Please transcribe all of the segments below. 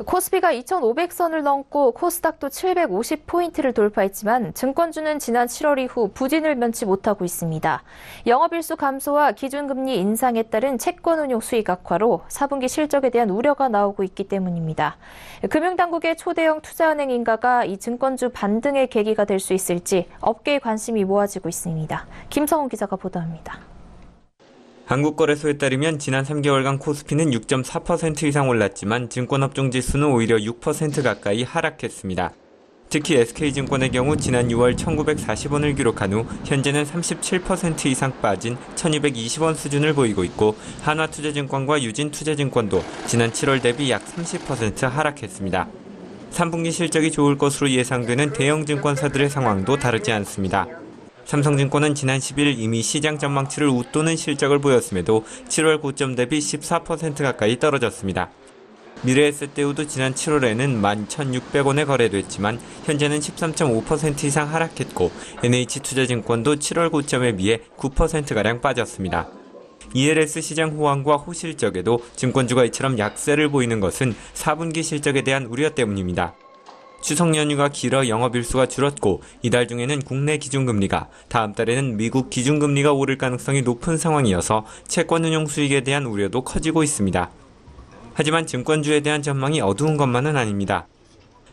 코스피가 2,500선을 넘고 코스닥도 750포인트를 돌파했지만 증권주는 지난 7월 이후 부진을 면치 못하고 있습니다. 영업일수 감소와 기준금리 인상에 따른 채권운용 수익 악화로 4분기 실적에 대한 우려가 나오고 있기 때문입니다. 금융당국의 초대형 투자은행 인가가 이 증권주 반등의 계기가 될 수 있을지 업계의 관심이 모아지고 있습니다. 김성훈 기자가 보도합니다. 한국거래소에 따르면 지난 3개월간 코스피는 6.4% 이상 올랐지만 증권업종 지수는 오히려 6% 가까이 하락했습니다. 특히 SK증권의 경우 지난 6월 1,940원을 기록한 후 현재는 37% 이상 빠진 1,220원 수준을 보이고 있고 한화투자증권과 유진투자증권도 지난 7월 대비 약 30% 하락했습니다. 3분기 실적이 좋을 것으로 예상되는 대형 증권사들의 상황도 다르지 않습니다. 삼성증권은 지난 10일 이미 시장 전망치를 웃도는 실적을 보였음에도 7월 고점 대비 14% 가까이 떨어졌습니다. 미래에셋대우도 지난 7월에는 11,600원에 거래됐지만 현재는 13.5% 이상 하락했고 NH투자증권도 7월 고점에 비해 9%가량 빠졌습니다. ELS 시장 호황과 호실적에도 증권주가 이처럼 약세를 보이는 것은 4분기 실적에 대한 우려 때문입니다. 추석 연휴가 길어 영업일수가 줄었고 이달 중에는 국내 기준금리가, 다음 달에는 미국 기준금리가 오를 가능성이 높은 상황이어서 채권운용 수익에 대한 우려도 커지고 있습니다. 하지만 증권주에 대한 전망이 어두운 것만은 아닙니다.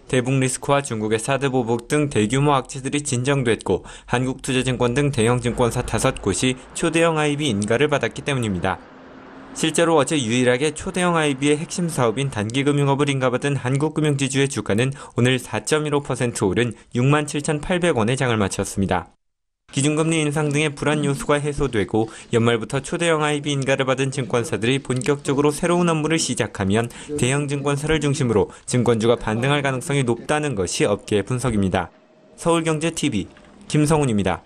대북 리스크와 중국의 사드 보복 등 대규모 악재들이 진정됐고 한국투자증권 등 대형 증권사 5곳이 초대형 IB 인가를 받았기 때문입니다. 실제로 어제 유일하게 초대형 IB의 핵심 사업인 단기금융업을 인가받은 한국금융지주의 주가는 오늘 4.15% 오른 67,800원에 장을 마쳤습니다. 기준금리 인상 등의 불안 요소가 해소되고 연말부터 초대형 IB 인가를 받은 증권사들이 본격적으로 새로운 업무를 시작하면 대형 증권사를 중심으로 증권주가 반등할 가능성이 높다는 것이 업계의 분석입니다. 서울경제TV 김성훈입니다.